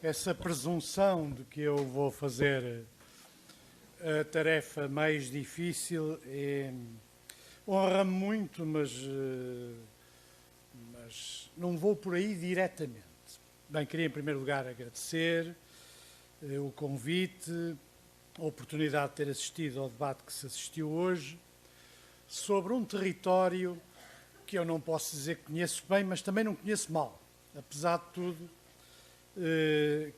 essa presunção de que eu vou fazer a tarefa mais difícil honra-me muito, mas não vou por aí diretamente. Bem, queria em primeiro lugar agradecer o convite, a oportunidade de ter assistido ao debate que se assistiu hoje sobre um território que eu não posso dizer que conheço bem, mas também não conheço mal. Apesar de tudo,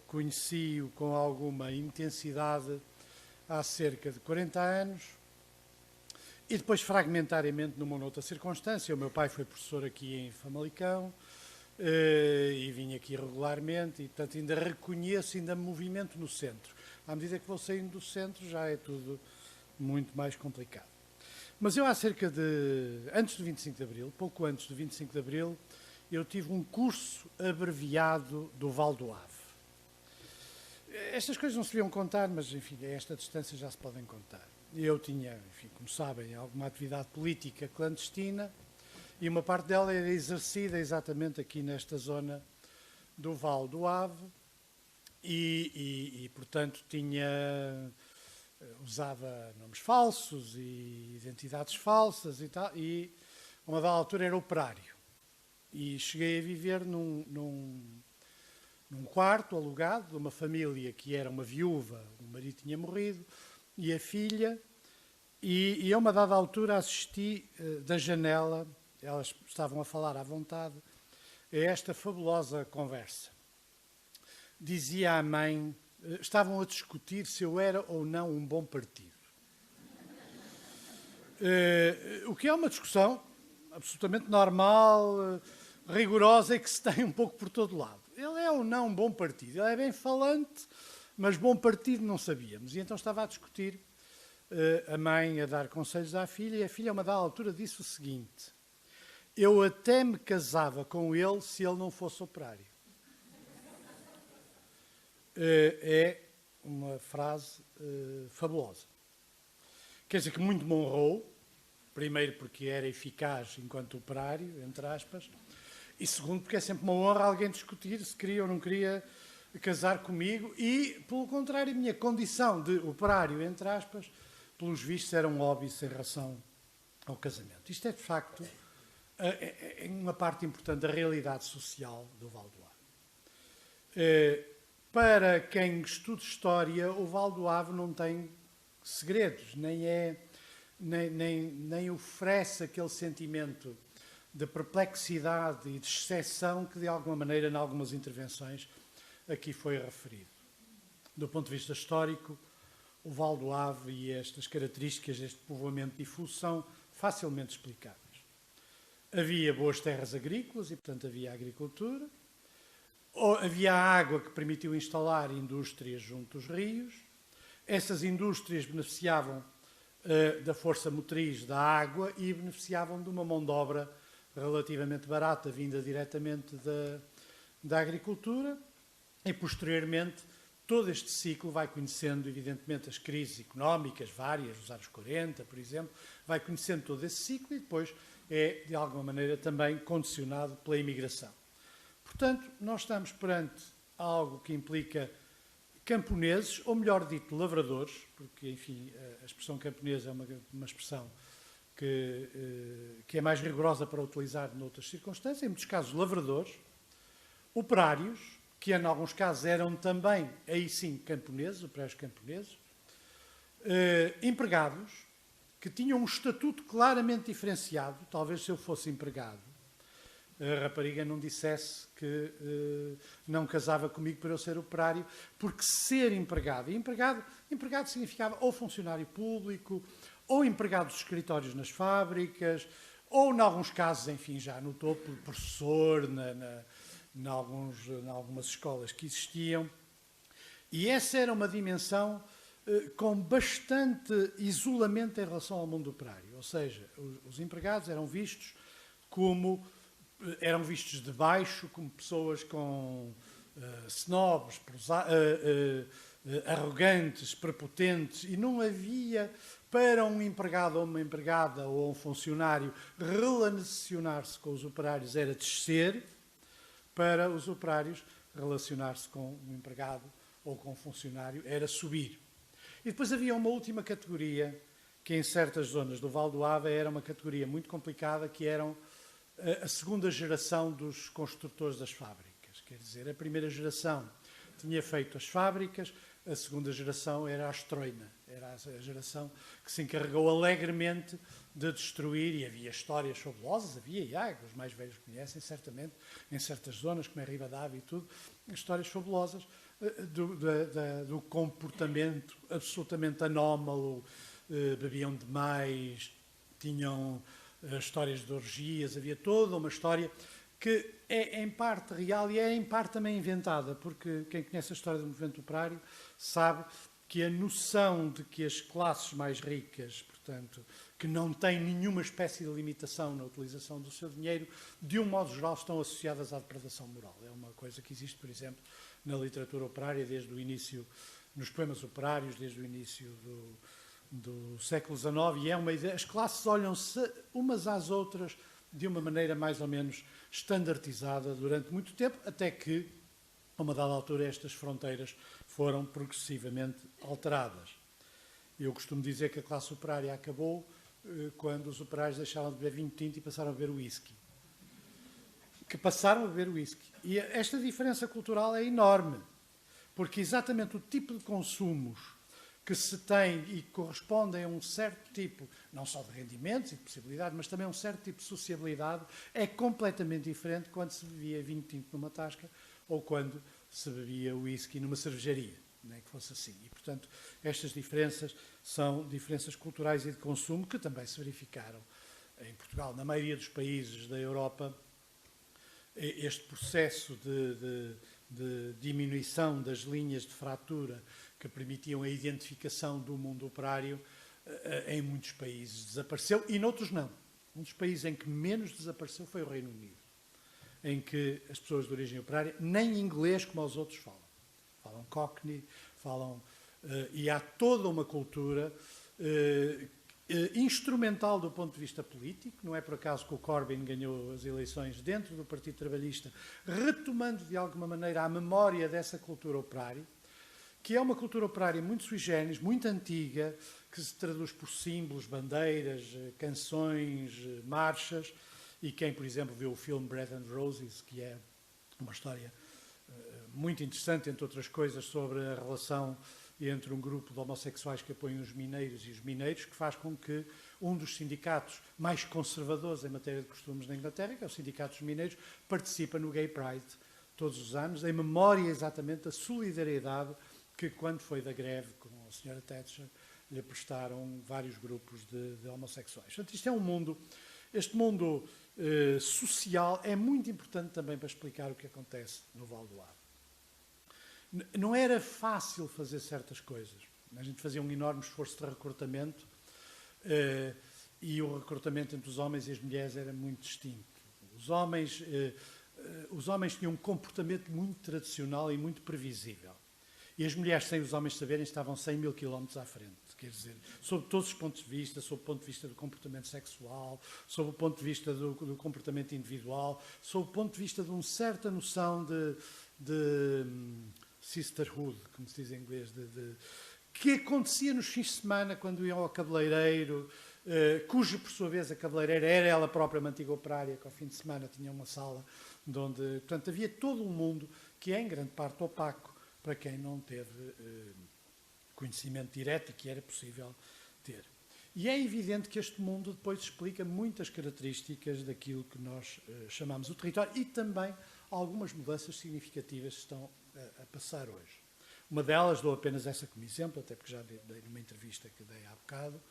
conheci-o com alguma intensidade há cerca de 40 anos e depois fragmentariamente numa outra circunstância. O meu pai foi professor aqui em Famalicão e vim aqui regularmente e, portanto, ainda reconheço, ainda me movimento no centro. À medida que vou saindo do centro já é tudo muito mais complicado. Mas eu antes do 25 de Abril, pouco antes do 25 de Abril, eu tive um curso abreviado do Val do Ave. Estas coisas não se deviam contar, mas, enfim, a esta distância já se podem contar. Eu tinha, enfim, como sabem, alguma atividade política clandestina e uma parte dela era exercida exatamente aqui nesta zona do Val do Ave e portanto, usava nomes falsos e identidades falsas e tal, e a uma dada altura era operário. E cheguei a viver num quarto alugado de uma família que era uma viúva, o marido tinha morrido, e a filha, e a uma dada altura assisti da janela, elas estavam a falar à vontade, a esta fabulosa conversa. Dizia a mãe, estavam a discutir se eu era ou não um bom partido. O que é uma discussão absolutamente normal, rigorosa e que se tem um pouco por todo lado. Ele é ou não um bom partido. Ele é bem falante, mas bom partido não sabíamos. E então estava a discutir, a mãe a dar conselhos à filha, e a filha a uma dada altura disse o seguinte: eu até me casava com ele se ele não fosse operário. É uma frase fabulosa. Quer dizer que muito me honrou, primeiro porque era eficaz enquanto operário, entre aspas, e segundo porque é sempre uma honra alguém discutir se queria ou não queria casar comigo e, pelo contrário, a minha condição de operário, entre aspas, pelos vistos era um hobby em relação ao casamento. Isto é, de facto, uma parte importante da realidade social do Val do Ave. Para quem estuda história, o Val do Ave não tem segredos, nem oferece aquele sentimento de perplexidade e de exceção que, de alguma maneira, em algumas intervenções, aqui foi referido. Do ponto de vista histórico, o Val do Ave e estas características deste povoamento difuso são facilmente explicáveis. Havia boas terras agrícolas e, portanto, havia agricultura. Havia água que permitiu instalar indústrias junto aos rios. Essas indústrias beneficiavam da força motriz da água e beneficiavam de uma mão de obra relativamente barata, vinda diretamente da agricultura. E, posteriormente, todo este ciclo vai conhecendo, evidentemente, as crises económicas várias, os anos 40, por exemplo, vai conhecendo todo esse ciclo e depois é, de alguma maneira, também condicionado pela imigração. Portanto, nós estamos perante algo que implica camponeses, ou melhor dito, lavradores, porque, enfim, a expressão camponesa é uma expressão que é mais rigorosa para utilizar noutras circunstâncias, em muitos casos lavradores, operários, que em alguns casos eram também, aí sim, camponeses, operários camponeses, empregados, que tinham um estatuto claramente diferenciado. Talvez se eu fosse empregado, a rapariga não dissesse que não casava comigo para eu ser operário, porque ser empregado, e empregado significava ou funcionário público, ou empregado dos escritórios nas fábricas, ou, em alguns casos, enfim, já no topo, professor em algumas escolas que existiam. E essa era uma dimensão com bastante isolamento em relação ao mundo operário. Ou seja, os empregados eram vistos de baixo, como pessoas com snobs, arrogantes, prepotentes, e não havia para um empregado ou uma empregada ou um funcionário relacionar-se com os operários, era descer, para os operários relacionar-se com um empregado ou com um funcionário, era subir. E depois havia uma última categoria, que em certas zonas do Val do Ava era uma categoria muito complicada, que eram a segunda geração dos construtores das fábricas. Quer dizer, a primeira geração tinha feito as fábricas, a segunda geração era a estroina, era a geração que se encarregou alegremente de destruir, e havia histórias fabulosas, os mais velhos conhecem certamente, em certas zonas, como é Ribadavia e tudo, histórias fabulosas do comportamento absolutamente anómalo, bebiam demais, tinham histórias de orgias, havia toda uma história que é em parte real e é em parte também inventada, porque quem conhece a história do movimento operário sabe que a noção de que as classes mais ricas, portanto, que não têm nenhuma espécie de limitação na utilização do seu dinheiro, de um modo geral estão associadas à depredação moral. É uma coisa que existe, por exemplo, na literatura operária desde o início, nos poemas operários, desde o início do século XIX, e é uma ideia, as classes olham-se umas às outras de uma maneira mais ou menos standardizada durante muito tempo, até que, a uma dada altura, estas fronteiras foram progressivamente alteradas. Eu costumo dizer que a classe operária acabou quando os operários deixaram de beber vinho tinto e passaram a beber whisky. E esta diferença cultural é enorme, porque exatamente o tipo de consumos que se tem e que correspondem a um certo tipo, não só de rendimentos e de possibilidades, mas também a um certo tipo de sociabilidade, é completamente diferente quando se bebia vinho tinto numa tasca ou quando se bebia whisky numa cervejaria, nem que fosse assim. E, portanto, estas diferenças são diferenças culturais e de consumo que também se verificaram em Portugal. Na maioria dos países da Europa, este processo de diminuição das linhas de fratura que permitiam a identificação do mundo operário, em muitos países desapareceu e noutros não. Um dos países em que menos desapareceu foi o Reino Unido, em que as pessoas de origem operária nem inglês como os outros falam. Falam Cockney, e há toda uma cultura instrumental do ponto de vista político. Não é por acaso que o Corbyn ganhou as eleições dentro do Partido Trabalhista, retomando de alguma maneira a memória dessa cultura operária, que é uma cultura operária muito sui generis, muito antiga, que se traduz por símbolos, bandeiras, canções, marchas, e quem, por exemplo, viu o filme Bread and Roses, que é uma história muito interessante, entre outras coisas, sobre a relação entre um grupo de homossexuais que apoiam os mineiros e os mineiros, que faz com que um dos sindicatos mais conservadores em matéria de costumes na Inglaterra, que é o Sindicato dos Mineiros, participa no Gay Pride todos os anos, em memória exatamente da solidariedade que, quando foi da greve com a Sra. Thatcher, lhe prestaram vários grupos de homossexuais. Portanto, isto é um mundo, este mundo social é muito importante também para explicar o que acontece no Val do Ava. Não era fácil fazer certas coisas. A gente fazia um enorme esforço de recrutamento e o recrutamento entre os homens e as mulheres era muito distinto. Os homens tinham um comportamento muito tradicional e muito previsível. E as mulheres, sem os homens saberem, estavam 100 mil quilómetros à frente. Quer dizer, sob todos os pontos de vista, sob o ponto de vista do comportamento sexual, sob o ponto de vista do comportamento individual, sob o ponto de vista de uma certa noção de sisterhood, como se diz em inglês, que acontecia nos fins de semana quando iam ao cabeleireiro, cujo, por sua vez, a cabeleireira era ela própria uma antiga operária, que ao fim de semana tinha uma sala onde, portanto, havia todo um mundo que é, em grande parte, opaco para quem não teve conhecimento direto e que era possível ter. E é evidente que este mundo depois explica muitas características daquilo que nós chamamos o território e também algumas mudanças significativas que estão a passar hoje. Uma delas, dou apenas essa como exemplo, até porque já dei numa entrevista que dei há bocado,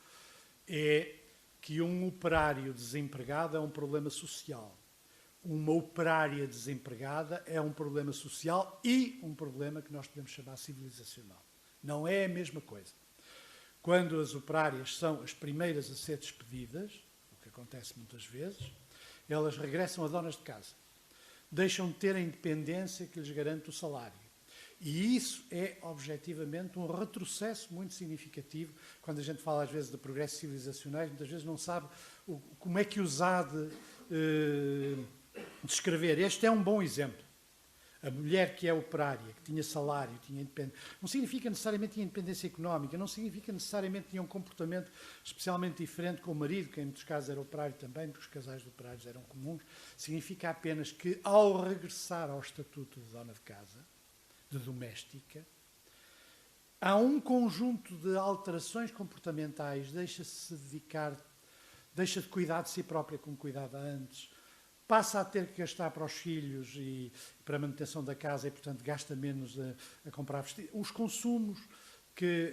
é que um operário desempregado é um problema social. Uma operária desempregada é um problema social e um problema que nós podemos chamar civilizacional. Não é a mesma coisa. Quando as operárias são as primeiras a ser despedidas, o que acontece muitas vezes, elas regressam a donas de casa. Deixam de ter a independência que lhes garante o salário. E isso é, objetivamente, um retrocesso muito significativo. Quando a gente fala, às vezes, de progressos civilizacionais, muitas vezes não sabe como é que os há de descrever. Este é um bom exemplo. A mulher que é operária, que tinha salário, tinha independência, não significa necessariamente tinha independência económica, não significa necessariamente tinha um comportamento especialmente diferente com o marido, que em muitos casos era operário também, porque os casais de operários eram comuns. Significa apenas que, ao regressar ao estatuto de dona de casa, de doméstica, há um conjunto de alterações comportamentais, deixa-se dedicar, deixa de cuidar de si própria como cuidava antes, passa a ter que gastar para os filhos e para a manutenção da casa e, portanto, gasta menos a comprar vestidos. Os consumos que,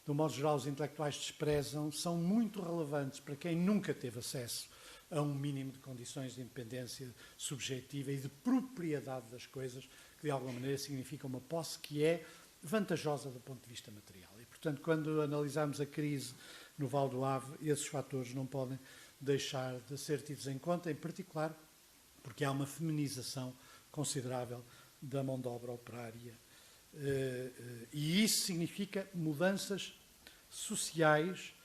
de um modo geral, os intelectuais desprezam são muito relevantes para quem nunca teve acesso a um mínimo de condições de independência subjetiva e de propriedade das coisas, que de alguma maneira significa uma posse que é vantajosa do ponto de vista material. E, portanto, quando analisamos a crise no Val do Ave, esses fatores não podem deixar de ser tidos em conta, em particular porque há uma feminização considerável da mão de obra operária. E isso significa mudanças sociais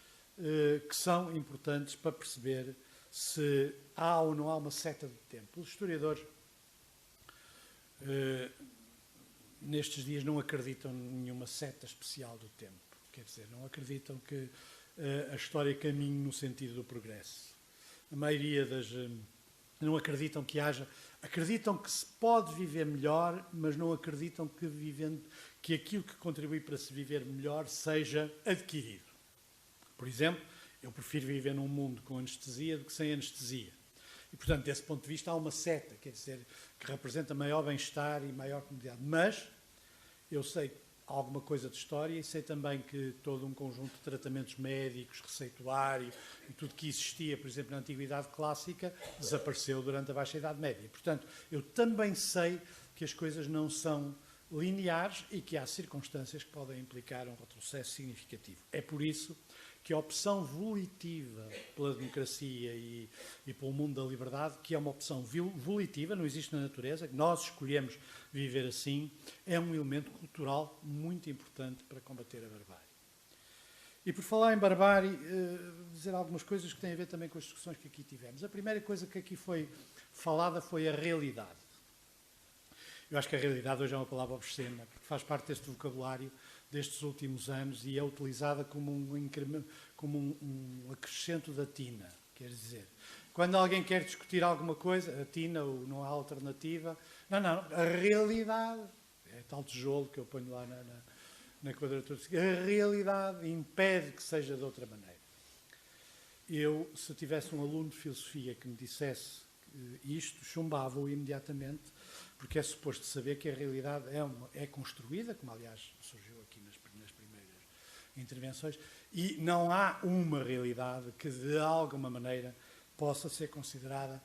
que são importantes para perceber se há ou não há uma seta do tempo. Os historiadores nestes dias não acreditam em nenhuma seta especial do tempo. Quer dizer, não acreditam que a história caminhe no sentido do progresso. A maioria não acreditam que haja... Acreditam que se pode viver melhor, mas não acreditam que aquilo que contribui para se viver melhor seja adquirido. Por exemplo, eu prefiro viver num mundo com anestesia do que sem anestesia. E, portanto, desse ponto de vista, há uma seta, quer dizer, que representa maior bem-estar e maior comodidade. Mas eu sei alguma coisa de história e sei também que todo um conjunto de tratamentos médicos, receituário e tudo que existia, por exemplo, na Antiguidade Clássica, desapareceu durante a Baixa Idade Média. Portanto, eu também sei que as coisas não são lineares e que há circunstâncias que podem implicar um retrocesso significativo. É por isso que a opção volitiva pela democracia e pelo mundo da liberdade, que é uma opção volitiva, não existe na natureza, que nós escolhemos viver assim, é um elemento cultural muito importante para combater a barbárie. E por falar em barbárie, dizer algumas coisas que têm a ver também com as discussões que aqui tivemos. A primeira coisa que aqui foi falada foi a realidade. Eu acho que a realidade hoje é uma palavra obscena, porque faz parte deste vocabulário destes últimos anos e é utilizada como um acrescento da tina. Quer dizer, quando alguém quer discutir alguma coisa, a tina ou não há alternativa, não, a realidade, é tal tijolo que eu ponho lá na quadratura, a realidade impede que seja de outra maneira. Eu, se tivesse um aluno de filosofia que me dissesse isto, chumbava-o imediatamente, porque é suposto saber que a realidade é construída, como aliás surgiu aqui nas primeiras intervenções, e não há uma realidade que de alguma maneira possa ser considerada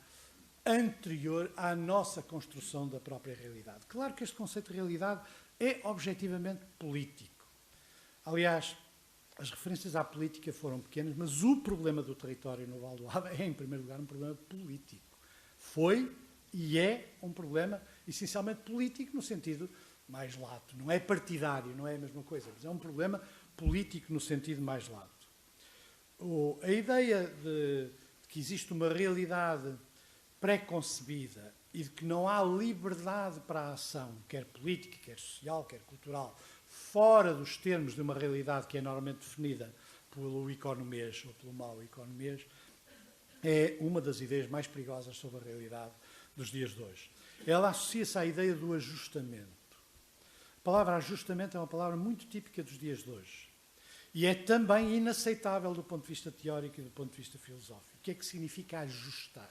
anterior à nossa construção da própria realidade. Claro que este conceito de realidade é objetivamente político. Aliás, as referências à política foram pequenas, mas o problema do território no Val do Ave é, em primeiro lugar, um problema político. Foi e é um problema essencialmente político no sentido mais lato. Não é partidário, não é a mesma coisa, mas é um problema político no sentido mais lato. A ideia de que existe uma realidade pré-concebida e de que não há liberdade para a ação, quer política, quer social, quer cultural, fora dos termos de uma realidade que é normalmente definida pelo economês ou pelo mau economês, é uma das ideias mais perigosas sobre a realidade dos dias de hoje. Ela associa-se à ideia do ajustamento. A palavra ajustamento é uma palavra muito típica dos dias de hoje. E é também inaceitável do ponto de vista teórico e do ponto de vista filosófico. O que é que significa ajustar?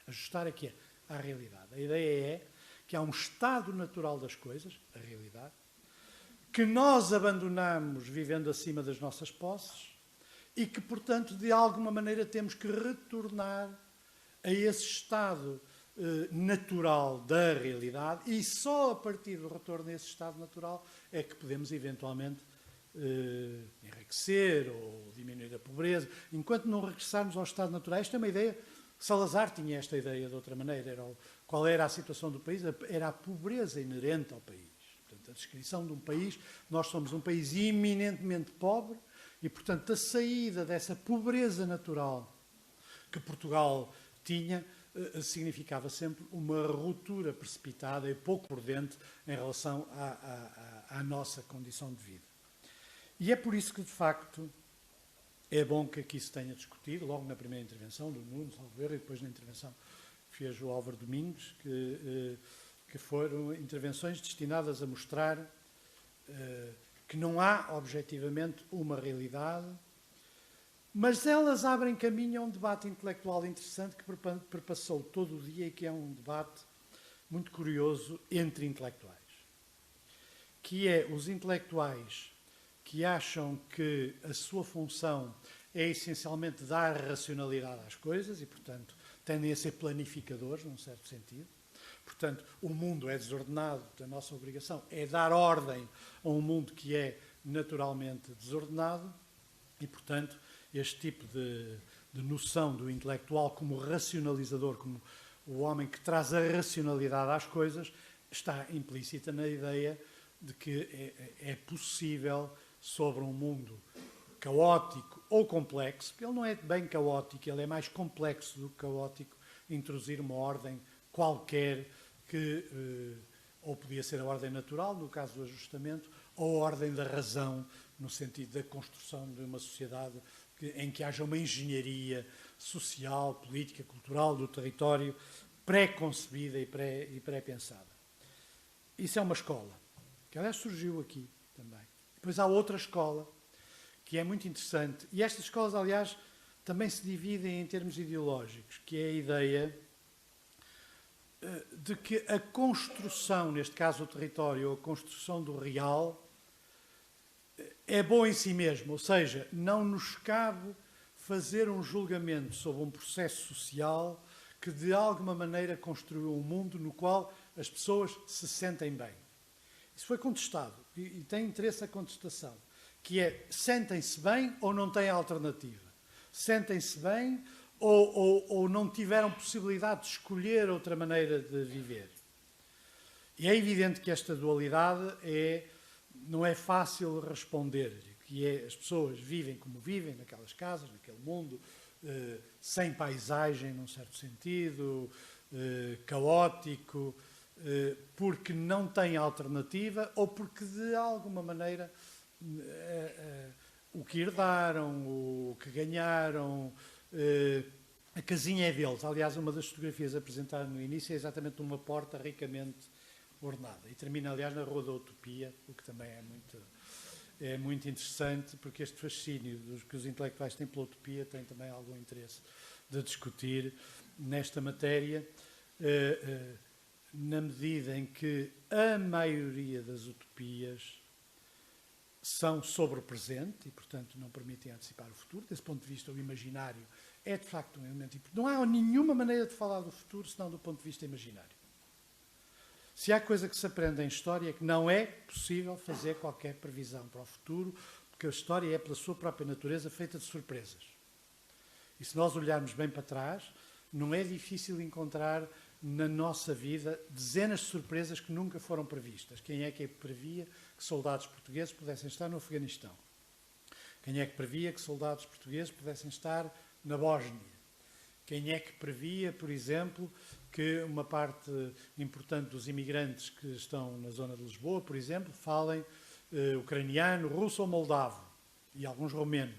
Ajustar a quê? À realidade. A ideia é que há um estado natural das coisas, a realidade, que nós abandonamos vivendo acima das nossas posses e que, portanto, de alguma maneira temos que retornar a esse estado natural da realidade e só a partir do retorno a esse estado natural é que podemos eventualmente enriquecer ou diminuir a pobreza. Enquanto não regressarmos ao estado natural, esta é uma ideia, Salazar tinha esta ideia de outra maneira, qual era a situação do país? Era a pobreza inerente ao país. Portanto, a descrição de um país, nós somos um país eminentemente pobre e, portanto, a saída dessa pobreza natural que Portugal tinha significava sempre uma ruptura precipitada e pouco prudente em relação à nossa condição de vida. E é por isso que, de facto, é bom que aqui se tenha discutido, logo na primeira intervenção do Nuno Salveira e depois na intervenção que fez o Álvaro Domingos, que foram intervenções destinadas a mostrar que não há, objetivamente, uma realidade, mas elas abrem caminho a um debate intelectual interessante que perpassou todo o dia e que é um debate muito curioso entre intelectuais, que é os intelectuais que acham que a sua função é essencialmente dar racionalidade às coisas e, portanto, tendem a ser planificadores, num certo sentido. Portanto, o mundo é desordenado, a nossa obrigação é dar ordem a um mundo que é naturalmente desordenado e, portanto, este tipo de noção do intelectual como racionalizador, como o homem que traz a racionalidade às coisas, está implícita na ideia de que é possível, sobre um mundo caótico ou complexo, ele não é bem caótico, ele é mais complexo do que caótico, introduzir uma ordem qualquer que ou podia ser a ordem natural, no caso do ajustamento, ou a ordem da razão, no sentido da construção de uma sociedade em que haja uma engenharia social, política, cultural do território pré-concebida e pré-pensada. Isso é uma escola, que aliás surgiu aqui também. Depois há outra escola, que é muito interessante, e estas escolas, aliás, também se dividem em termos ideológicos, que é a ideia de que a construção, neste caso o território, a construção do real, é boa em si mesmo, ou seja, não nos cabe fazer um julgamento sobre um processo social que de alguma maneira construiu um mundo no qual as pessoas se sentem bem. Isso foi contestado e tem interesse a contestação, que é sentem-se bem ou não têm alternativa? Sentem-se bem ou não tiveram possibilidade de escolher outra maneira de viver? E é evidente que esta dualidade não é fácil responder, que as pessoas vivem como vivem, naquelas casas, naquele mundo, sem paisagem, num certo sentido, caótico, porque não têm alternativa ou porque, de alguma maneira, o que herdaram, o que ganharam, a casinha é deles. Aliás, uma das fotografias apresentadas no início é exatamente uma porta ricamente ornada. E termina, aliás, na Rua da Utopia, o que também é muito interessante, porque este fascínio que os intelectuais têm pela utopia tem também algum interesse de discutir nesta matéria, na medida em que a maioria das utopias são sobre o presente e, portanto, não permitem antecipar o futuro. Desse ponto de vista, o imaginário é, de facto, um elemento importante. Não há nenhuma maneira de falar do futuro senão do ponto de vista imaginário. Se há coisa que se aprende em história é que não é possível fazer qualquer previsão para o futuro, porque a história é, pela sua própria natureza, feita de surpresas. E se nós olharmos bem para trás, não é difícil encontrar na nossa vida dezenas de surpresas que nunca foram previstas. Quem é que previa que soldados portugueses pudessem estar no Afeganistão? Quem é que previa que soldados portugueses pudessem estar na Bósnia? Quem é que previa, por exemplo, que uma parte importante dos imigrantes que estão na zona de Lisboa, por exemplo, falem ucraniano, russo ou moldavo, e alguns romeno?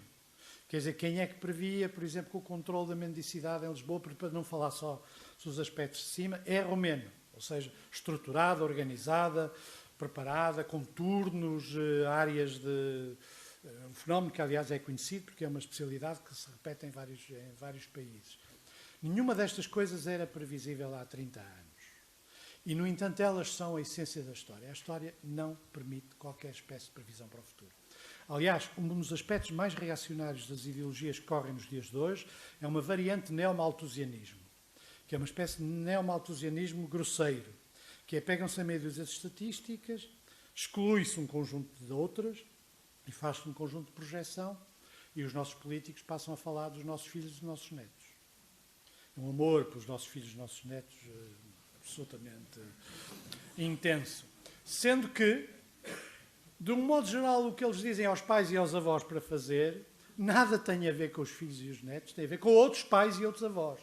Quer dizer, quem é que previa, por exemplo, que o controle da mendicidade em Lisboa, para não falar só dos aspectos de cima, é romeno, ou seja, estruturada, organizada, preparada, com turnos, áreas de... um fenómeno que, aliás, é conhecido, porque é uma especialidade que se repete em vários países. Nenhuma destas coisas era previsível há 30 anos. E, no entanto, elas são a essência da história. A história não permite qualquer espécie de previsão para o futuro. Aliás, um dos aspectos mais reacionários das ideologias que correm nos dias de hoje é uma variante de neomalthusianismo, que é uma espécie de neomalthusianismo grosseiro, que é pegam-se a meio das estatísticas, exclui-se um conjunto de outras e faz-se um conjunto de projeção e os nossos políticos passam a falar dos nossos filhos e dos nossos netos. Um amor pelos nossos filhos e dos nossos netos absolutamente intenso. Sendo que, de um modo geral, o que eles dizem aos pais e aos avós para fazer nada tem a ver com os filhos e os netos, tem a ver com outros pais e outros avós.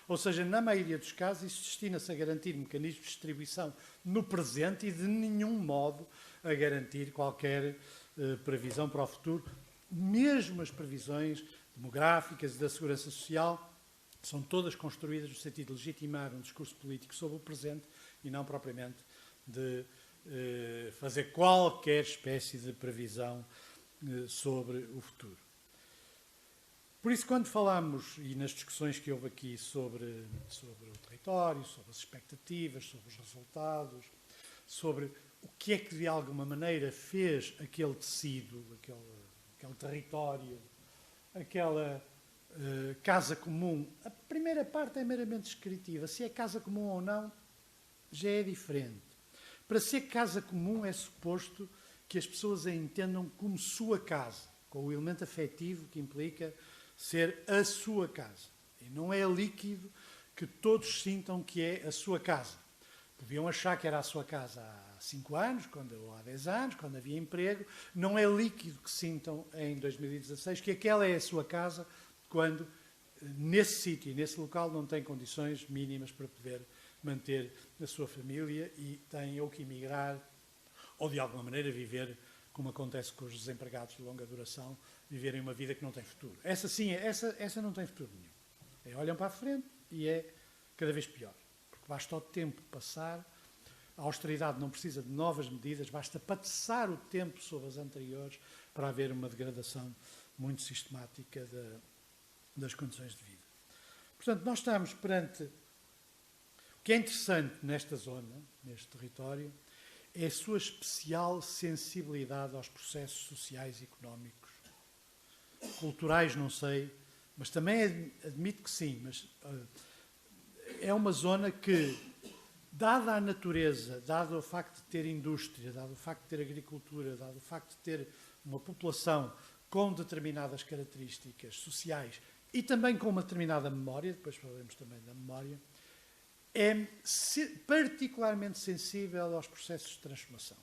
Ou seja, na maioria dos casos, isso destina-se a garantir mecanismos de distribuição no presente e de nenhum modo a garantir qualquer previsão para o futuro. Mesmo as previsões demográficas e da segurança social são todas construídas no sentido de legitimar um discurso político sobre o presente e não propriamente de fazer qualquer espécie de previsão sobre o futuro. Por isso, quando falamos, e nas discussões que houve aqui sobre o território, sobre as expectativas, sobre os resultados, sobre o que é que de alguma maneira fez aquele tecido, aquele território, aquela casa comum, a primeira parte é meramente descritiva. Se é casa comum ou não, já é diferente. Para ser casa comum é suposto que as pessoas a entendam como sua casa, com o elemento afetivo que implica ser a sua casa. E não é líquido que todos sintam que é a sua casa. Podiam achar que era a sua casa há 5 anos, ou há 10 anos, quando havia emprego. Não é líquido que sintam em 2016 que aquela é a sua casa, quando nesse sítio e nesse local não têm condições mínimas para poder manter a sua família e têm ou que emigrar ou de alguma maneira viver, como acontece com os desempregados de longa duração, viverem uma vida que não tem futuro. Essa sim, essa não tem futuro nenhum. Olham para a frente e é cada vez pior. Porque basta o tempo passar, a austeridade não precisa de novas medidas, basta passar o tempo sobre as anteriores para haver uma degradação muito sistemática das condições de vida. Portanto, nós estamos perante... O que é interessante nesta zona, neste território, é a sua especial sensibilidade aos processos sociais e económicos. Culturais, não sei, mas também admito que sim, mas é uma zona que, dada a natureza, dado o facto de ter indústria, dado o facto de ter agricultura, dado o facto de ter uma população com determinadas características sociais e também com uma determinada memória, depois falaremos também da memória, é particularmente sensível aos processos de transformação.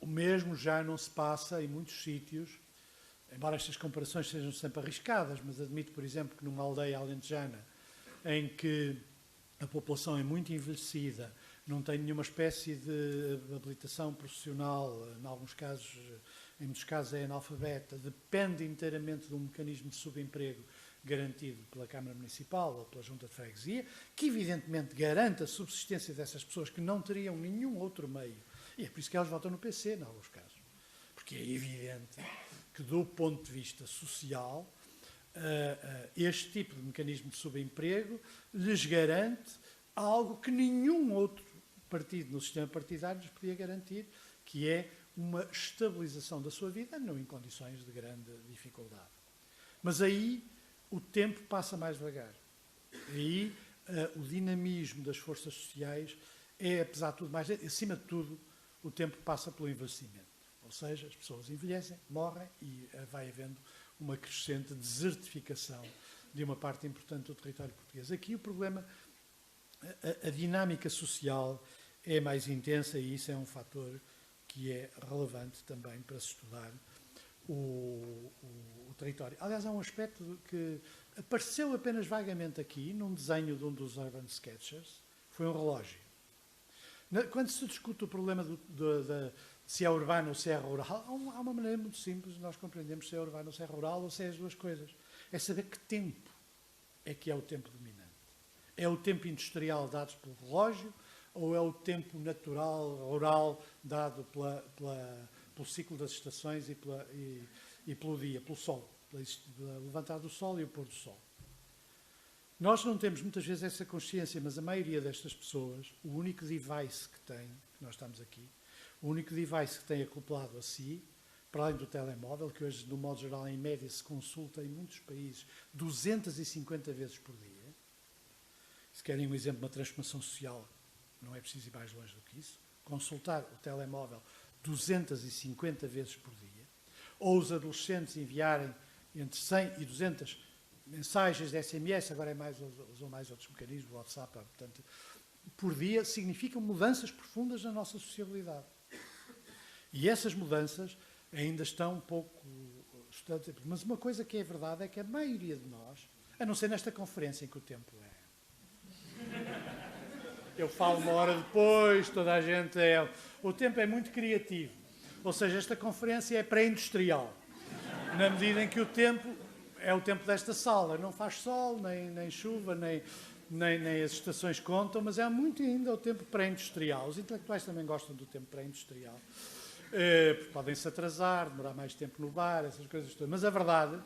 O mesmo já não se passa em muitos sítios, embora estas comparações sejam sempre arriscadas, mas admito, por exemplo, que numa aldeia alentejana em que a população é muito envelhecida, não tem nenhuma espécie de habilitação profissional, em muitos casos é analfabeta, depende inteiramente de um mecanismo de subemprego garantido pela Câmara Municipal ou pela Junta de Freguesia, que evidentemente garante a subsistência dessas pessoas que não teriam nenhum outro meio. E é por isso que elas votam no PC, em alguns casos. Porque é evidente que, do ponto de vista social, este tipo de mecanismo de subemprego lhes garante algo que nenhum outro partido no sistema partidário lhes podia garantir, que é uma estabilização da sua vida, não em condições de grande dificuldade. Mas aí o tempo passa mais devagar. Aí o dinamismo das forças sociais é, apesar de tudo, mais, acima de tudo, o tempo passa pelo envelhecimento. Ou seja, as pessoas envelhecem, morrem e vai havendo uma crescente desertificação de uma parte importante do território português. Aqui o problema, a dinâmica social é mais intensa e isso é um fator que é relevante também para se estudar o território. Aliás, há um aspecto que apareceu apenas vagamente aqui, num desenho de um dos Urban Sketchers, foi um relógio. Quando se discute o problema de se é urbano ou se é rural, há uma maneira muito simples de nós compreendermos se é urbano ou se é rural ou se é as duas coisas. É saber que tempo é que é o tempo dominante. É o tempo industrial dado pelo relógio ou é o tempo natural, rural, dado pelo ciclo das estações e pelo dia, pelo sol, pelo levantar do sol e o pôr do sol. Nós não temos muitas vezes essa consciência, mas a maioria destas pessoas, o único device que tem, que nós estamos aqui, o único device que tem acoplado a si, para além do telemóvel, que hoje, no modo geral, em média, se consulta em muitos países 250 vezes por dia. Se querem um exemplo de uma transformação social, não é preciso ir mais longe do que isso. Consultar o telemóvel 250 vezes por dia. Ou os adolescentes enviarem entre 100 e 200 mensagens de SMS, agora usam mais outros mecanismos, WhatsApp, portanto, por dia, significam mudanças profundas na nossa sociabilidade. E essas mudanças ainda estão um pouco... Mas uma coisa que é verdade é que a maioria de nós A não ser nesta conferência em que o tempo é. Eu falo uma hora depois, toda a gente é... O tempo é muito criativo. Ou seja, esta conferência é pré-industrial. Na medida em que o tempo é o tempo desta sala. Não faz sol, nem chuva, nem as estações contam, mas é muito ainda o tempo pré-industrial. Os intelectuais também gostam do tempo pré-industrial. Podem-se atrasar, demorar mais tempo no bar, essas coisas todas. Mas a verdade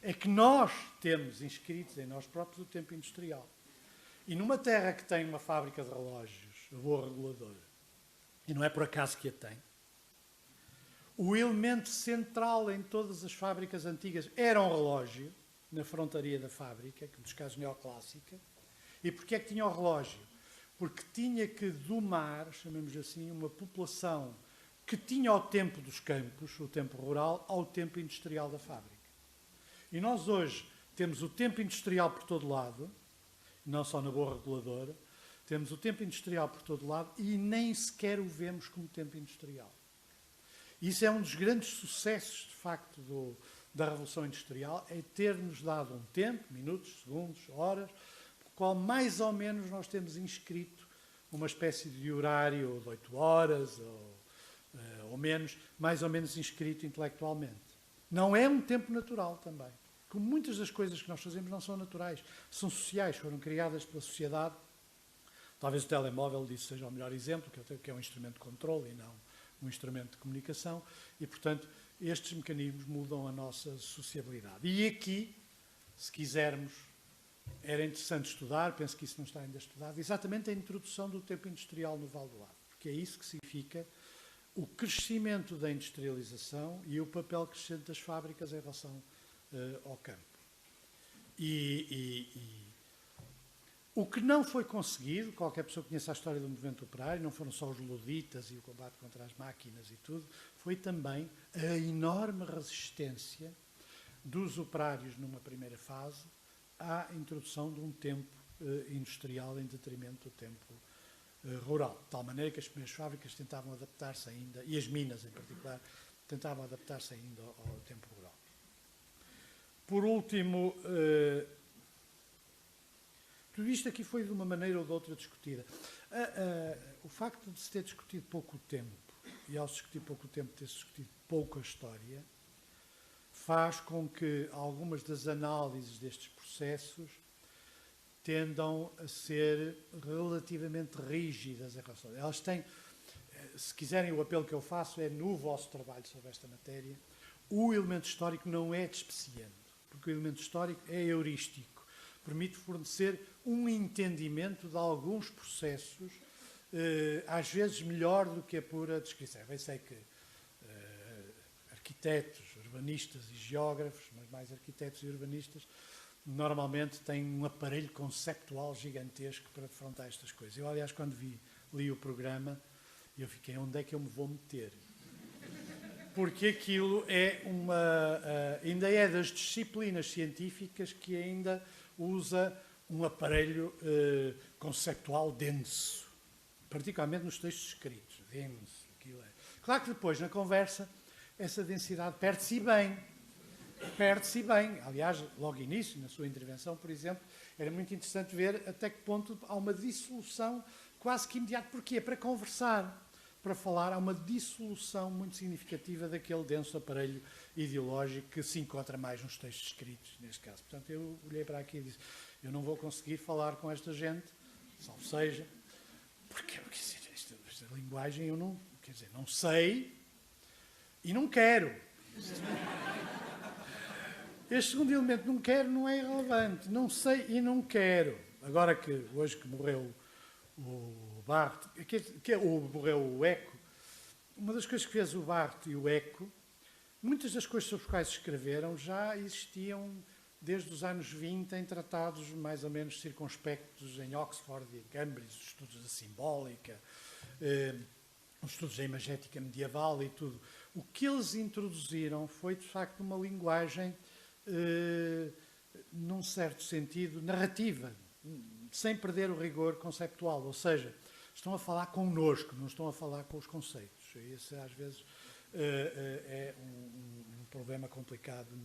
é que nós temos inscritos em nós próprios o tempo industrial. E numa terra que tem uma fábrica de relógios, a Boa Reguladora, e não é por acaso que a tem, o elemento central em todas as fábricas antigas era um relógio, na frontaria da fábrica, que nos casos neoclássica. E porquê é que tinha o relógio? Porque tinha que domar, chamemos assim, uma população que tinha o tempo dos campos, o tempo rural, ao tempo industrial da fábrica. E nós hoje temos o tempo industrial por todo lado, não só na Boa Reguladora, temos o tempo industrial por todo lado e nem sequer o vemos como tempo industrial. Isso é um dos grandes sucessos, de facto, da Revolução Industrial, é ter-nos dado um tempo, minutos, segundos, horas, por qual mais ou menos nós temos inscrito uma espécie de horário de 8 horas ou menos, mais ou menos inscrito intelectualmente. Não é um tempo natural também. Como muitas das coisas que nós fazemos não são naturais, são sociais, foram criadas pela sociedade. Talvez o telemóvel disso seja o melhor exemplo, que é um instrumento de controle e não um instrumento de comunicação, e, portanto, estes mecanismos mudam a nossa sociabilidade. E aqui, se quisermos, era interessante estudar, penso que isso não está ainda estudado, exatamente a introdução do tempo industrial no Val do Ave, porque é isso que significa o crescimento da industrialização e o papel crescente das fábricas em relação ao campo. O que não foi conseguido, qualquer pessoa que conheça a história do movimento operário, não foram só os luditas e o combate contra as máquinas e tudo, foi também a enorme resistência dos operários numa primeira fase à introdução de um tempo industrial em detrimento do tempo rural. De tal maneira que as primeiras fábricas tentavam adaptar-se ainda, e as minas em particular, tentavam adaptar-se ainda ao tempo rural. Por último, tudo isto aqui foi de uma maneira ou de outra discutida. O facto de se ter discutido pouco o tempo, e ao se discutir pouco o tempo ter-se discutido pouco a história, faz com que algumas das análises destes processos tendam a ser relativamente rígidas em relação. Elas têm, se quiserem, o apelo que eu faço é no vosso trabalho sobre esta matéria, o elemento histórico não é despeciando, porque o elemento histórico é heurístico. Permite fornecer um entendimento de alguns processos, às vezes melhor do que a pura descrição. Eu sei que arquitetos, urbanistas e geógrafos, mas mais arquitetos e urbanistas, normalmente têm um aparelho conceptual gigantesco para defrontar estas coisas. Eu, aliás, quando li o programa, eu fiquei, onde é que eu me vou meter? Porque aquilo é ainda é das disciplinas científicas que ainda usa um aparelho conceptual denso, particularmente nos textos escritos, denso. Aquilo é. Claro que depois, na conversa, essa densidade perde-se bem. Perde-se bem. Aliás, logo início, na sua intervenção, por exemplo, era muito interessante ver até que ponto há uma dissolução quase que imediata. Porquê? Para conversar, para falar, há uma dissolução muito significativa daquele denso aparelho ideológico que se encontra mais nos textos escritos, neste caso. Portanto, eu olhei para aqui e disse, eu não vou conseguir falar com esta gente, salvo seja, porque esta linguagem eu não, quer dizer, não sei e não quero. Este segundo elemento, não quero, não é irrelevante. Não sei e não quero. Agora que hoje que morreu o Barthes, morreu o Eco, uma das coisas que fez o Barthes e o Eco, muitas das coisas sobre as quais escreveram já existiam desde os anos 20 em tratados mais ou menos circunspectos em Oxford e em Cambridge, os estudos da simbólica, os estudos da imagética medieval e tudo. O que eles introduziram foi, de facto, uma linguagem, num certo sentido, narrativa, sem perder o rigor conceptual. Ou seja, estão a falar connosco, não estão a falar com os conceitos. E esse, às vezes, é um problema complicado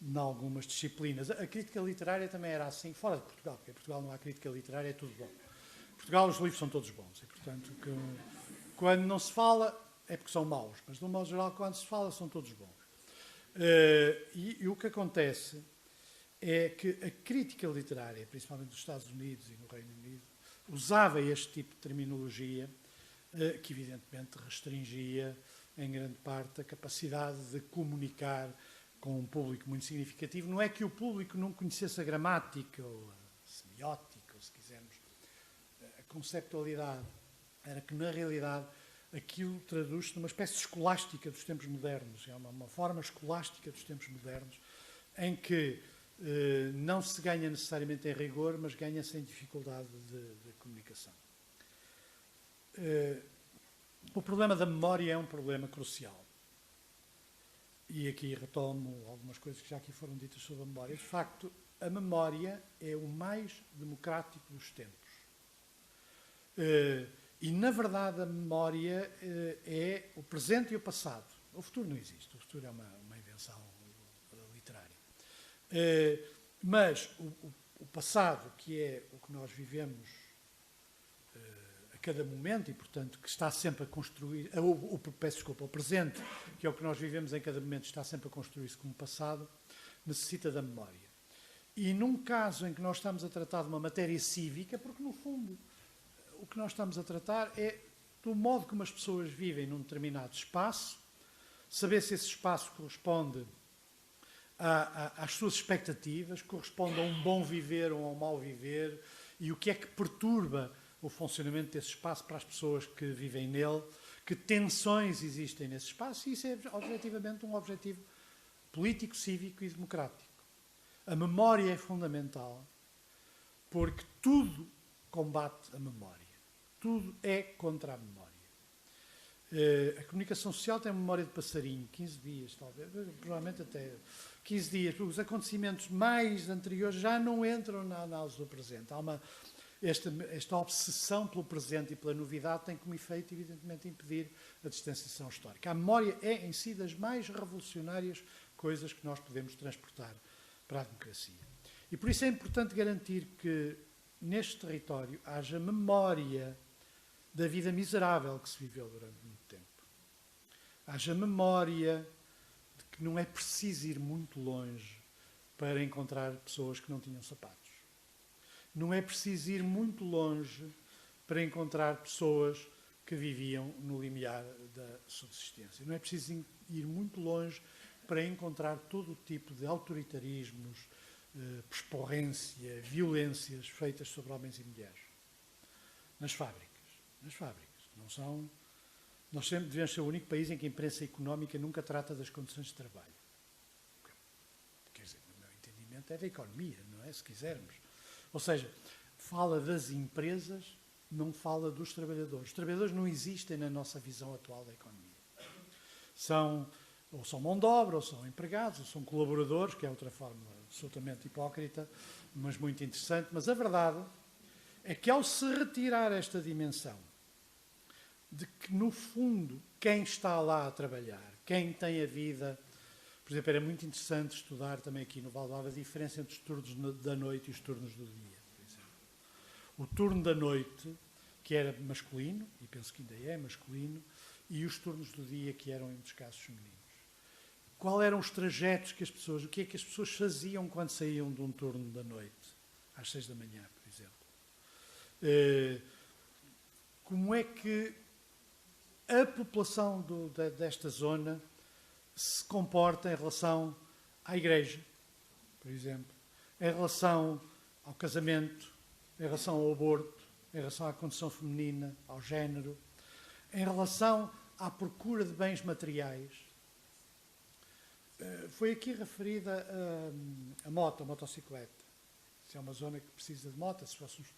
em algumas disciplinas. A crítica literária também era assim, fora de Portugal, porque em Portugal não há crítica literária, é tudo bom. Em Portugal os livros são todos bons, e portanto, quando não se fala, é porque são maus, mas de um modo geral, quando se fala, são todos bons. E o que acontece é que a crítica literária, principalmente nos Estados Unidos e no Reino Unido, usava este tipo de terminologia que evidentemente restringia em grande parte a capacidade de comunicar com um público muito significativo. Não é que o público não conhecesse a gramática ou a semiótica, ou se quisermos, a conceptualidade. Era que, na realidade, aquilo traduz-se numa espécie de escolástica dos tempos modernos. É uma forma escolástica dos tempos modernos em que não se ganha necessariamente em rigor, mas ganha-se em dificuldade de comunicação. O problema da memória é um problema crucial. E aqui retomo algumas coisas que já aqui foram ditas sobre a memória. De facto, a memória é o mais democrático dos tempos. E, na verdade, a memória é o presente e o passado. O futuro não existe. O futuro é uma invenção literária. Mas o passado, que é o que nós vivemos a cada momento e, portanto, que está sempre a construir... Peço desculpa, o presente, que é o que nós vivemos em cada momento, está sempre a construir-se como passado, necessita da memória. E num caso em que nós estamos a tratar de uma matéria cívica, porque, no fundo, o que nós estamos a tratar é do modo como as pessoas vivem num determinado espaço, saber se esse espaço corresponde às suas expectativas, corresponde a um bom viver ou a um mau viver, e o que é que perturba o funcionamento desse espaço para as pessoas que vivem nele, que tensões existem nesse espaço, e isso é objetivamente um objetivo político, cívico e democrático. A memória é fundamental, porque tudo combate a memória. Tudo é contra a memória. A comunicação social tem memória de passarinho, 15 dias, talvez, provavelmente até 15 dias, porque os acontecimentos mais anteriores já não entram na análise do presente. Há esta obsessão pelo presente e pela novidade tem como efeito, evidentemente, impedir a distanciação histórica. A memória é, em si, das mais revolucionárias coisas que nós podemos transportar para a democracia. E por isso é importante garantir que, neste território, haja memória da vida miserável que se viveu durante muito tempo. Haja memória de que não é preciso ir muito longe para encontrar pessoas que não tinham sapatos. Não é preciso ir muito longe para encontrar pessoas que viviam no limiar da subsistência. Não é preciso ir muito longe para encontrar todo o tipo de autoritarismos, persporrência, violências feitas sobre homens e mulheres. Nas fábricas. Não são... Nós sempre devemos ser o único país em que a imprensa económica nunca trata das condições de trabalho. Quer dizer, no meu entendimento, é da economia, não é? Se quisermos. Ou seja, fala das empresas, não fala dos trabalhadores. Os trabalhadores não existem na nossa visão atual da economia. Ou são mão de obra, ou são empregados, ou são colaboradores, que é outra forma absolutamente hipócrita, mas muito interessante. Mas a verdade é que, ao se retirar esta dimensão de que, no fundo, quem está lá a trabalhar, quem tem a vida... Por exemplo, era muito interessante estudar também aqui no Valdoava a diferença entre os turnos da noite e os turnos do dia, por exemplo. O turno da noite, que era masculino, e penso que ainda é masculino, e os turnos do dia, que eram, em muitos casos, femininos. Quais eram os trajetos que as pessoas... O que é que as pessoas faziam quando saíam de um turno da noite, às 6 da manhã, por exemplo? Como é que a população desta zona se comporta em relação à igreja, por exemplo, em relação ao casamento, em relação ao aborto, em relação à condição feminina, ao género, em relação à procura de bens materiais. Foi aqui referida a motocicleta. Se é uma zona que precisa de moto, se fôssemos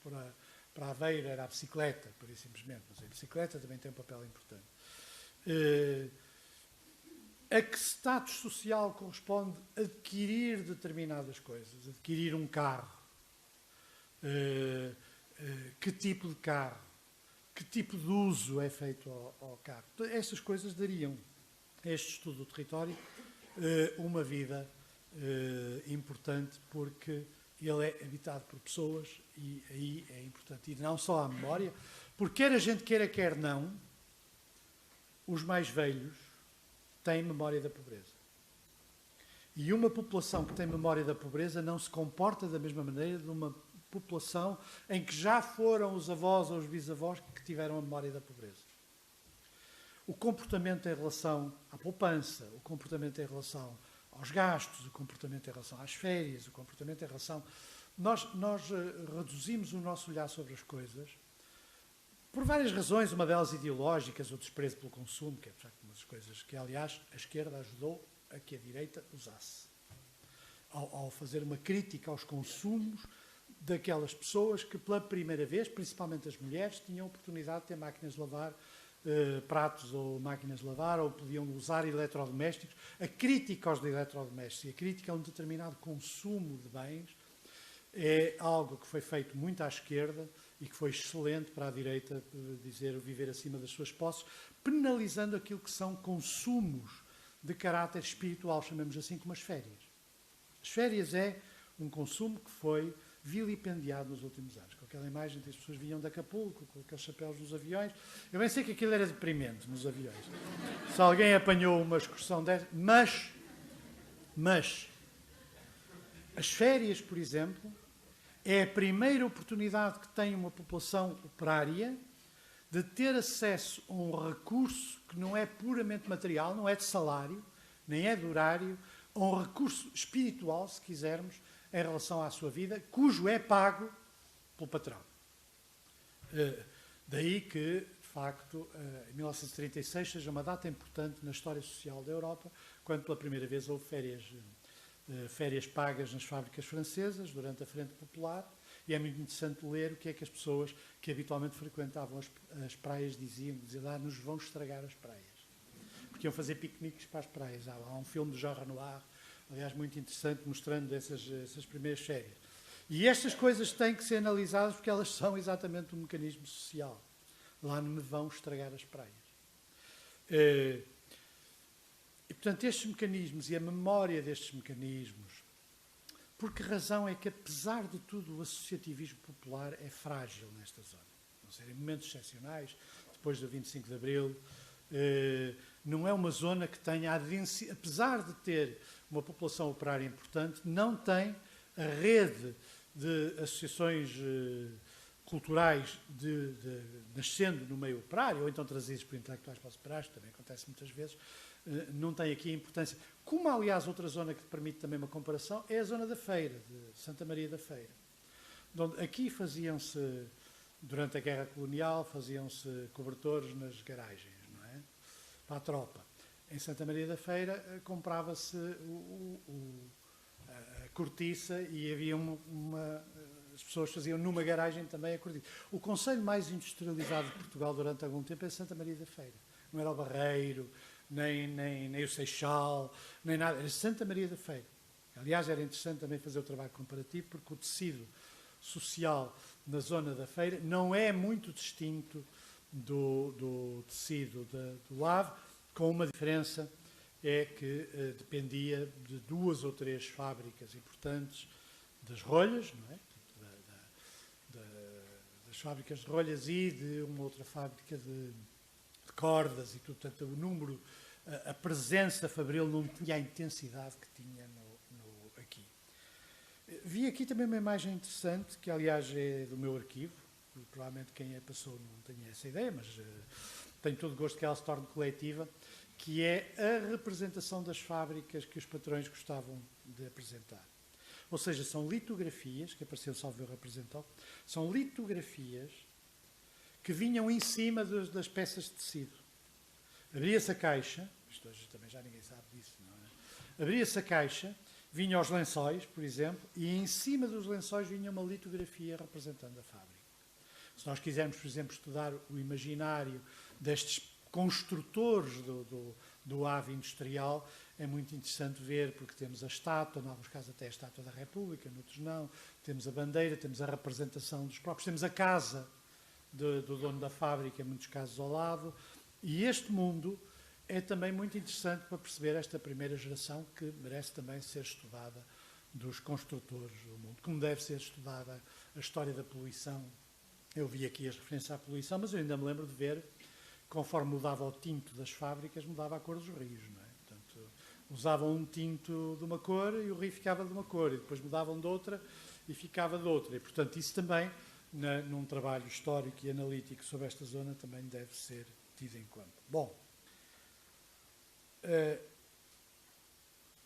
para Aveiro era a bicicleta, por isso simplesmente, mas a bicicleta também tem um papel importante. A que status social corresponde adquirir determinadas coisas? Adquirir um carro? Que tipo de carro? Que tipo de uso é feito ao carro? Estas coisas dariam a este estudo do território uma vida importante, porque ele é habitado por pessoas e aí é importante. E não só a memória, porque quer a gente queira, quer não, os mais velhos têm memória da pobreza. E uma população que tem memória da pobreza não se comporta da mesma maneira de uma população em que já foram os avós ou os bisavós que tiveram a memória da pobreza. O comportamento em relação à poupança, o comportamento em relação aos gastos, o comportamento em relação às férias, o comportamento em relação... Nós reduzimos o nosso olhar sobre as coisas por várias razões, uma delas ideológicas, o desprezo pelo consumo, que é uma das coisas que, aliás, a esquerda ajudou a que a direita usasse. Ao fazer uma crítica aos consumos daquelas pessoas que, pela primeira vez, principalmente as mulheres, tinham a oportunidade de ter máquinas de lavar pratos ou máquinas de lavar, ou podiam usar eletrodomésticos. A crítica aos eletrodomésticos e a crítica a um determinado consumo de bens é algo que foi feito muito à esquerda e que foi excelente para a direita dizer viver acima das suas posses, penalizando aquilo que são consumos de caráter espiritual, chamamos assim, como as férias. As férias é um consumo que foi vilipendiado nos últimos anos. Com aquela imagem que as pessoas vinham de Acapulco, com aqueles chapéus nos aviões. Eu bem sei que aquilo era deprimente nos aviões. Se alguém apanhou uma excursão dessa... Mas as férias, por exemplo, é a primeira oportunidade que tem uma população operária de ter acesso a um recurso que não é puramente material, não é de salário, nem é de horário, a um recurso espiritual, se quisermos, em relação à sua vida, cujo é pago pelo patrão. Daí que, de facto, em 1936 seja uma data importante na história social da Europa, quando pela primeira vez houve férias pagas nas fábricas francesas, durante a Frente Popular, e é muito interessante ler o que é que as pessoas que habitualmente frequentavam as praias diziam nos vão estragar as praias. Porque iam fazer piqueniques para as praias. Há um filme de Jean Renoir, aliás, muito interessante, mostrando essas primeiras férias. E estas coisas têm que ser analisadas porque elas são exatamente um mecanismo social. Lá não me vão estragar as praias. E, portanto, estes mecanismos e a memória destes mecanismos, por que razão é que, apesar de tudo, o associativismo popular é frágil nesta zona? Não serem momentos excepcionais, depois do 25 de Abril, não é uma zona que tenha a densidade, apesar de ter uma população operária importante, não tem a rede de associações culturais nascendo no meio operário, ou então trazidos por intelectuais para os operários, que também acontece muitas vezes, não tem aqui a importância. Como, aliás, outra zona que permite também uma comparação é a zona da Feira, de Santa Maria da Feira. Onde aqui faziam-se, durante a Guerra Colonial, faziam-se cobertores nas garagens, não é? Para a tropa. Em Santa Maria da Feira comprava-se a cortiça e havia as pessoas faziam numa garagem também a cortiça. O concelho mais industrializado de Portugal durante algum tempo é Santa Maria da Feira. Não era o Barreiro, nem o Seixal, nem nada. Era Santa Maria da Feira. Aliás, era interessante também fazer o trabalho comparativo, porque o tecido social na zona da Feira não é muito distinto do tecido do Ave, com uma diferença, é que dependia de 2 ou 3 fábricas importantes das rolhas, não é? Das fábricas de rolhas e de uma outra fábrica de cordas e tudo. Portanto, o número, a presença fabril não tinha a intensidade que tinha aqui. Vi aqui também uma imagem interessante, que aliás é do meu arquivo, provavelmente quem a passou não tenha essa ideia, mas tenho todo o gosto que ela se torne coletiva, que é a representação das fábricas que os patrões gostavam de apresentar. Ou seja, são litografias, que apareceu salvo representou, são litografias que vinham em cima das peças de tecido. Abria-se a caixa, isto hoje também já ninguém sabe disso, não é? Abria-se a caixa, vinham os lençóis, por exemplo, e em cima dos lençóis vinha uma litografia representando a fábrica. Se nós quisermos, por exemplo, estudar o imaginário destes construtores do ave industrial, é muito interessante ver, porque temos a estátua, em alguns casos até a estátua da República, noutros não, temos a bandeira, temos a representação dos próprios, temos a casa do dono da fábrica, em muitos casos ao lado, e este mundo é também muito interessante para perceber esta primeira geração que merece também ser estudada dos construtores do mundo, como deve ser estudada a história da poluição. Eu vi aqui as referências à poluição, mas eu ainda me lembro de ver, conforme mudava o tinto das fábricas, mudava a cor dos rios, não é? Portanto, usavam um tinto de uma cor e o rio ficava de uma cor, e depois mudavam de outra e ficava de outra. E, portanto, isso também, num trabalho histórico e analítico sobre esta zona, também deve ser tido em conta. Bom,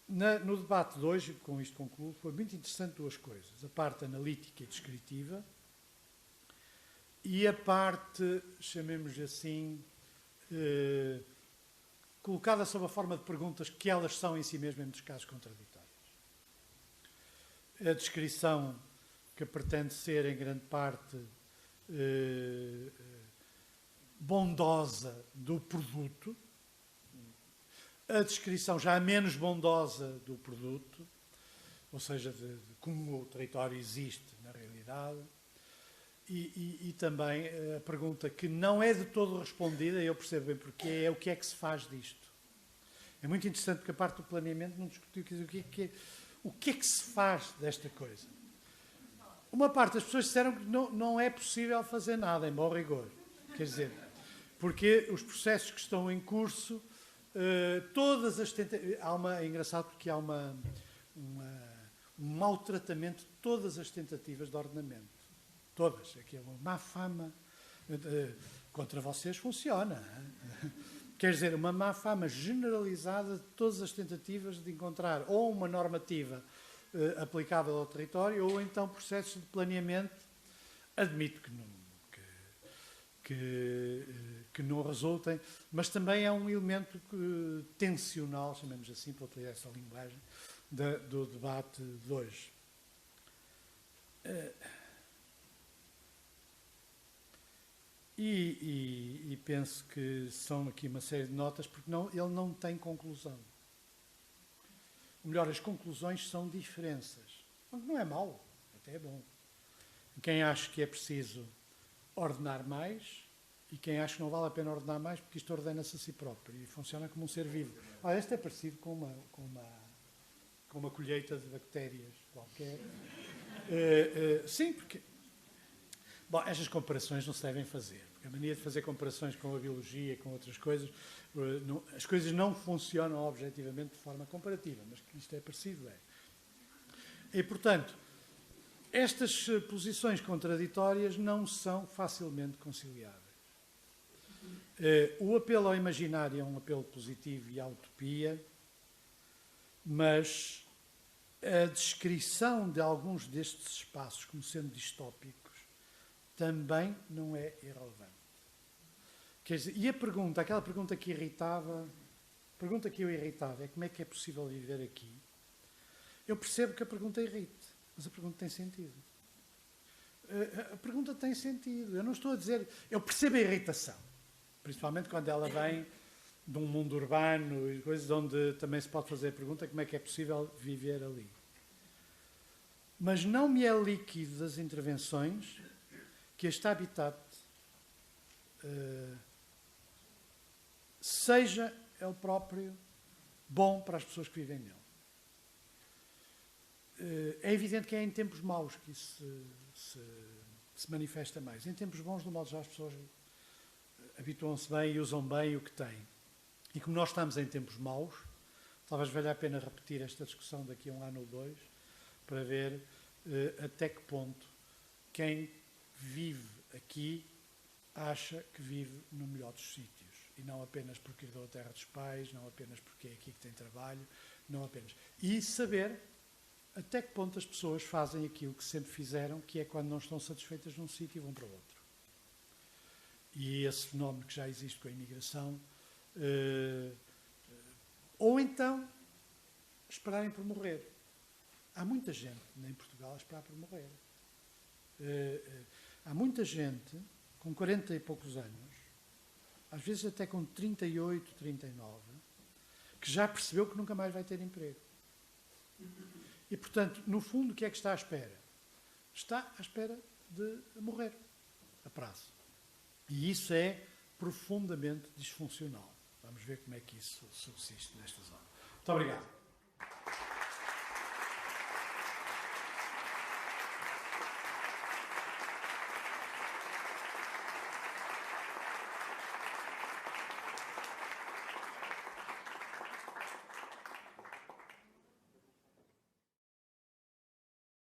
no debate de hoje, com isto concluo, foi muito interessante duas coisas. A parte analítica e descritiva e a parte, chamemos assim, colocada sob a forma de perguntas que elas são em si mesmas, em muitos casos, contraditórias. A descrição que pretende ser, em grande parte, bondosa do produto, a descrição já menos bondosa do produto, ou seja, de como o território existe na realidade, e também a pergunta que não é de todo respondida, eu percebo bem porque, é o que é que se faz disto. É muito interessante porque a parte do planeamento não discutiu o que é que se faz desta coisa. Uma parte das pessoas disseram que não é possível fazer nada, em bom rigor. Quer dizer, porque os processos que estão em curso, todas as tentativas... É engraçado porque há um maltratamento de todas as tentativas de ordenamento. Todas. Aqui é uma má fama. Contra vocês funciona. Quer dizer, uma má fama generalizada de todas as tentativas de encontrar ou uma normativa aplicável ao território ou então processos de planeamento. Admito que não resultem, mas também é um elemento tensional, chamemos assim, para utilizar essa linguagem, do debate de hoje. E penso que são aqui uma série de notas, porque ele não tem conclusão. Ou melhor, as conclusões são diferenças. Não é mau, até é bom. Quem acha que é preciso ordenar mais e quem acha que não vale a pena ordenar mais porque isto ordena-se a si próprio e funciona como um ser vivo. Este é parecido com uma colheita de bactérias qualquer. Sim, porque... Bom, estas comparações não se devem fazer, porque a mania de fazer comparações com a biologia, com outras coisas, as coisas não funcionam objetivamente de forma comparativa, mas que isto é parecido, é. E, portanto, estas posições contraditórias não são facilmente conciliáveis. O apelo ao imaginário é um apelo positivo e à utopia, mas a descrição de alguns destes espaços como sendo distópicos também não é irrelevante. Quer dizer, e aquela pergunta que irritava, a pergunta que eu irritava é como é que é possível viver aqui? Eu percebo que a pergunta irrite, mas a pergunta tem sentido. A pergunta tem sentido. Eu não estou a dizer... Eu percebo a irritação, principalmente quando ela vem de um mundo urbano e coisas onde também se pode fazer a pergunta como é que é possível viver ali. Mas não me é líquido das intervenções que este habitat seja ele próprio bom para as pessoas que vivem nele. É evidente que é em tempos maus que isso se manifesta mais. Em tempos bons, de modo geral, as pessoas habituam-se bem e usam bem o que têm. E como nós estamos em tempos maus, talvez valha a pena repetir esta discussão daqui a um ano ou dois, para ver até que ponto quem vive aqui acha que vive no melhor dos sítios. E não apenas porque herdou a terra dos pais, não apenas porque é aqui que tem trabalho, não apenas. E saber até que ponto as pessoas fazem aquilo que sempre fizeram, que é quando não estão satisfeitas num sítio vão para o outro. E esse fenómeno que já existe com a imigração, ou então esperarem por morrer. Há muita gente em Portugal a esperar por morrer. Há muita gente com 40 e poucos anos, às vezes até com 38, 39, que já percebeu que nunca mais vai ter emprego. E, portanto, no fundo, o que é que está à espera? Está à espera de morrer a prazo. E isso é profundamente disfuncional. Vamos ver como é que isso subsiste nesta zona. Muito obrigado.